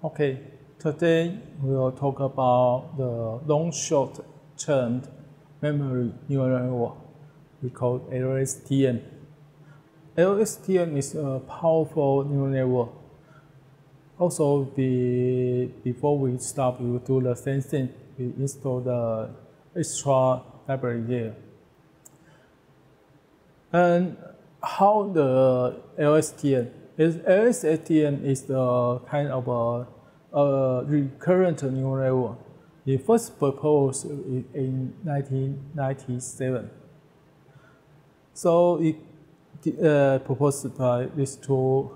Okay, today we'll talk about the long short-term memory neural network. We call it LSTM. LSTM is a powerful neural network. Also, before we start, we will do the same thing. We install the extra library there. And how the LSTM is? LSTM is the kind of a recurrent neural network. It first proposed in 1997. So it proposed by these two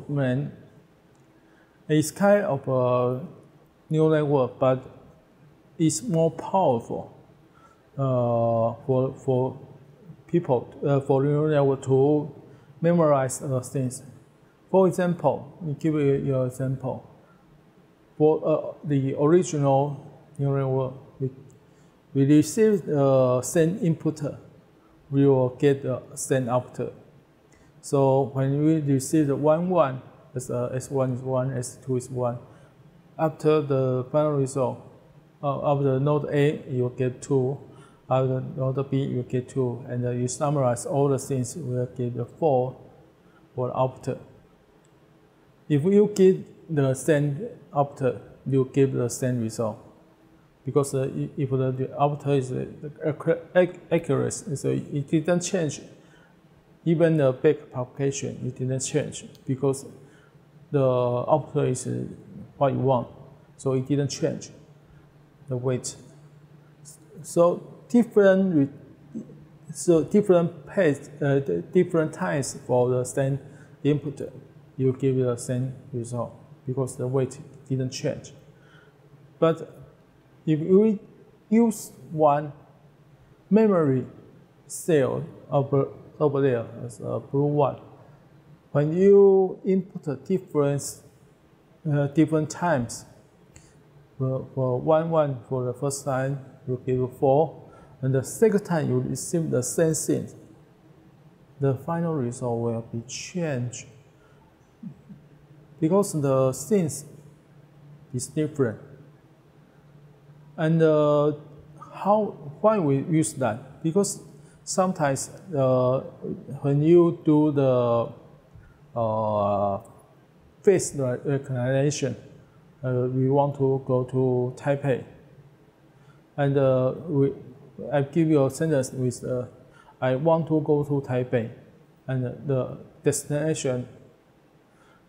men. It's kind of a neural network, but it's more powerful for people, for neural network to memorize things. For example, we give you your example. For the original neural network, we receive the send input, we will get the send output. So when we receive the 1, 1, as S1 is 1, S2 is 1, after the final result, after node A, you get 2, after node B, you get 2, and you summarize all the things, you will get the 4 for output. If you get the send output, you give the send result. Because if the output is accurate, so it didn't change. Even the back propagation, it didn't change because the output is what you want, so it didn't change the weight. So different paths, different times for the send input, you give the same result because the weight didn't change. But if we use one memory cell over there as a blue one, when you input different times, for 1, 1 for the first time, you give 4, and the second time you receive the same thing, the final result will be changed because the things is different. And why we use that? Because sometimes when you do the face recognition, we want to go to Taipei, and I give you a sentence with I want to go to Taipei, and the destination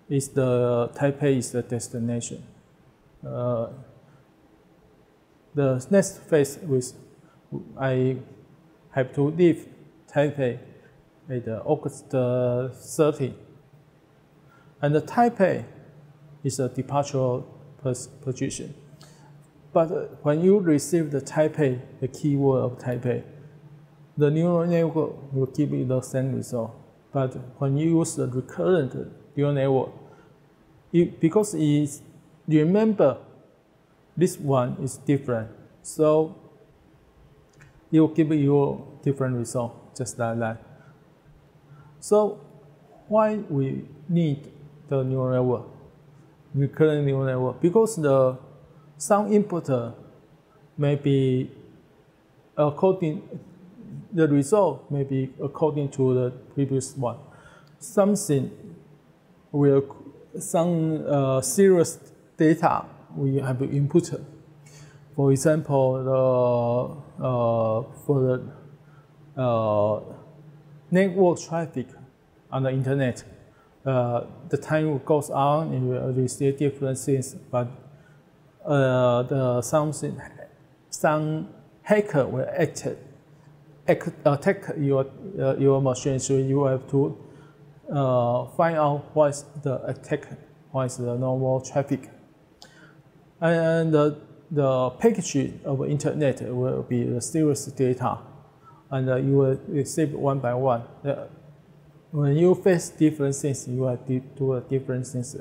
is Taipei is the destination. The next phase with I have to leave Taipei at August 30, and the Taipei is a departure position. But when you receive the Taipei, the keyword of Taipei, the neural network will give you the same result. But when you use the recurrent neural network, because it remember this one is different, so it will give you different result, just like that. So why we need the neural network, recurrent neural network? Because some input may be the result may be according to the previous one. Some serious data we have input. For example, for the network traffic on the internet, the time goes on, and you receive different things, but some hacker will attack your machine, so you have to find out what is the attack, what is the normal traffic. And the package of the internet will be the serious data, and you will receive one by one. When you face different things, you have to do different things.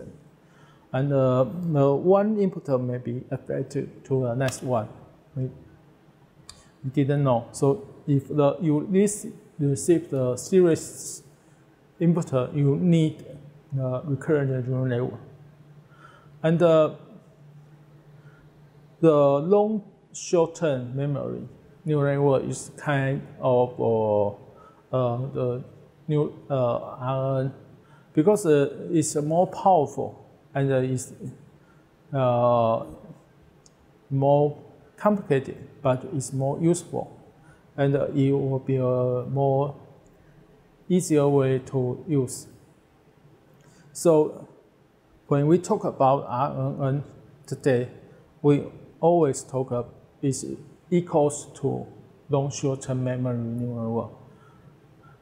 And one input may be affected to the next one. We didn't know. So if you receive the serious input, you need recurrent neural network. And the long short-term memory neural network is kind of the new RNN because it's more powerful and it's more complicated, but it's more useful, and it will be a more easier way to use. So when we talk about RNN today, we always talk about is equals to long short-term memory neural network.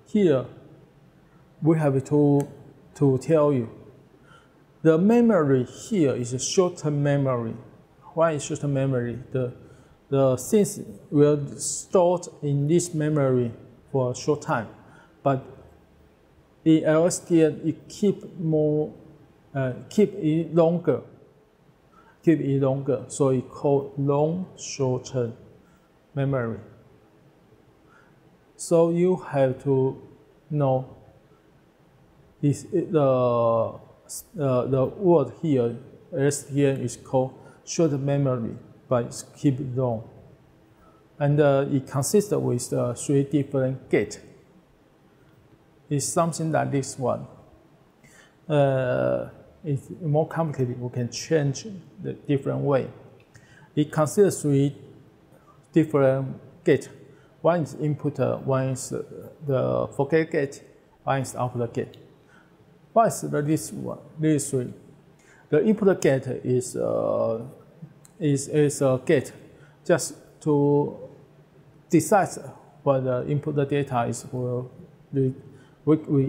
Here we have to tell you the memory here is a short-term memory. Why is short-term memory? The things will stored in this memory for a short time, but in LSTM it keep it longer. So it called long short-term memory. So you have to know is the word here LSTM is called short memory, but it's keep it long, and it consists with 3 different gates. It's something like this one. It's more complicated. We can change the different way. It consists 3 different gates. One is input, one is the forget gate, one is output gate. What is this one? These 3. The input gate is a gate just to decide what the input data is. We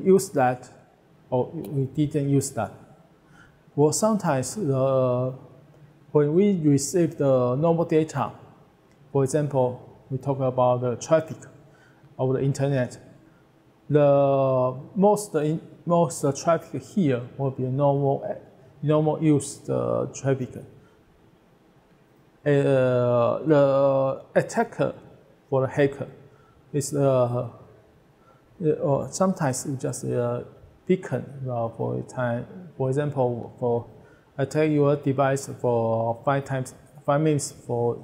use that or we didn't use that. Well, sometimes when we receive the normal data, for example, we talk about the traffic of the internet. Most traffic here will be normal use traffic. The attacker for the hacker is sometimes it's just a beacon for a time. For example, for attack your device for 5 minutes for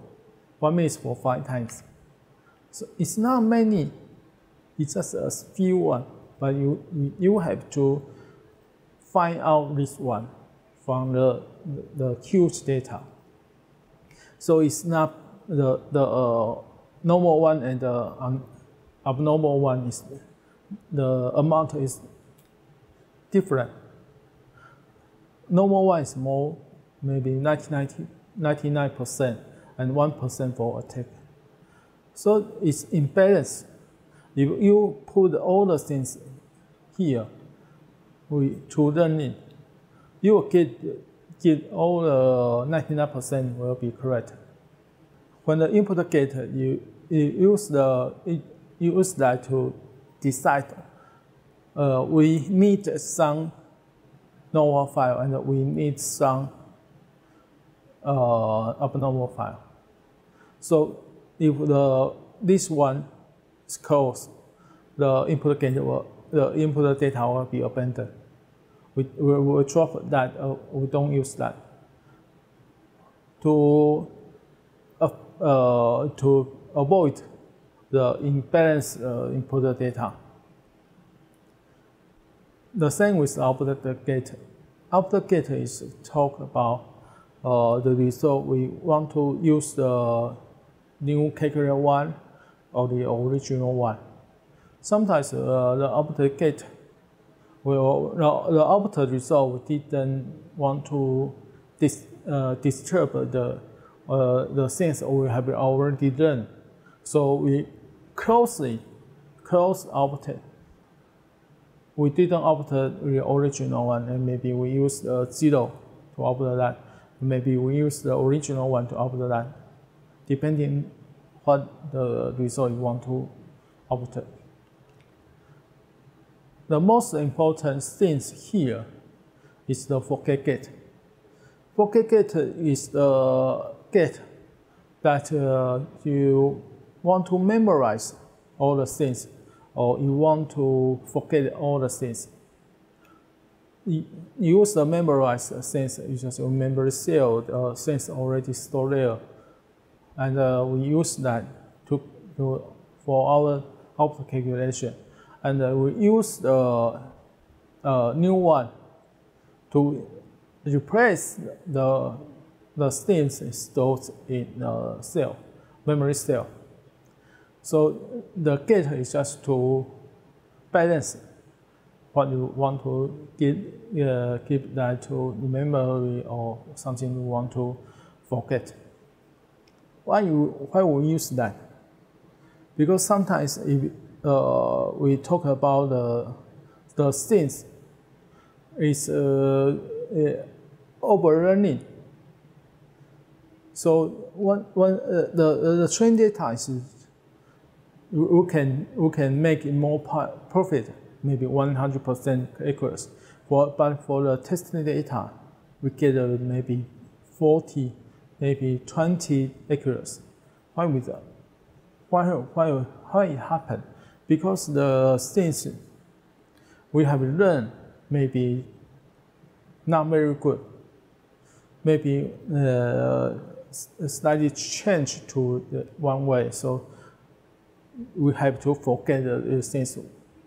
1 minute for 5 times. So it's not many. It's just a few one, but you have to find out this one from the huge data. So it's not the normal one and the abnormal one is the amount is different. Normal one is more, maybe 99% and 1% for attack. So it's imbalanced. If you put all the things here to learning, you will get all the 99% will be correct. When the input gate, you use that to decide. We need some normal file and we need some abnormal file. So if this one is closed, the input data will be abandoned. We will drop that. We don't use that to avoid the imbalanced input data. The same with output gate. Output gate is talk about the result. We want to use the new calculated one or the original one. Sometimes the output gate the output result we didn't want to disturb the things we have already done. So we close output. We didn't output the original one, and maybe we use 0 to output that. Maybe we use the original one to output that, depending what the result you want to output. The most important things here is the forget gate. Forget gate is the gate that you want to memorize all the things, or you want to forget all the things. use the memorized things. You just remember the cell things already stored there, and we use that for our output calculation, and we use the new one to replace the things stored in cell, memory cell. So the gate is just to balance what you want to keep that to memory or something you want to forget. Why we use that? Because sometimes if we talk about the things is overrunning. So when the train data is, we can make it more perfect, maybe 100% accurate. But for the testing data, we get maybe 40, maybe 20 accurate. Why with that? Why it happened? Because the things we have learned maybe not very good. Maybe slightly change to one way. So we have to forget the things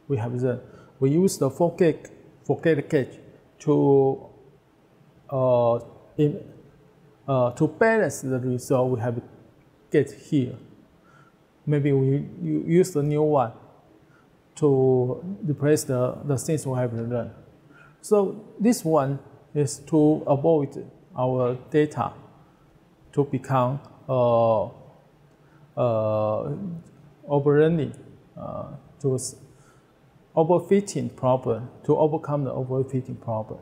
we have learned. We use the forget gate to balance the result we have get here. Maybe we use the new one to replace the things we have learned. So this one is to avoid our data to become overrunning, to overfitting problem, to overcome the overfitting problem.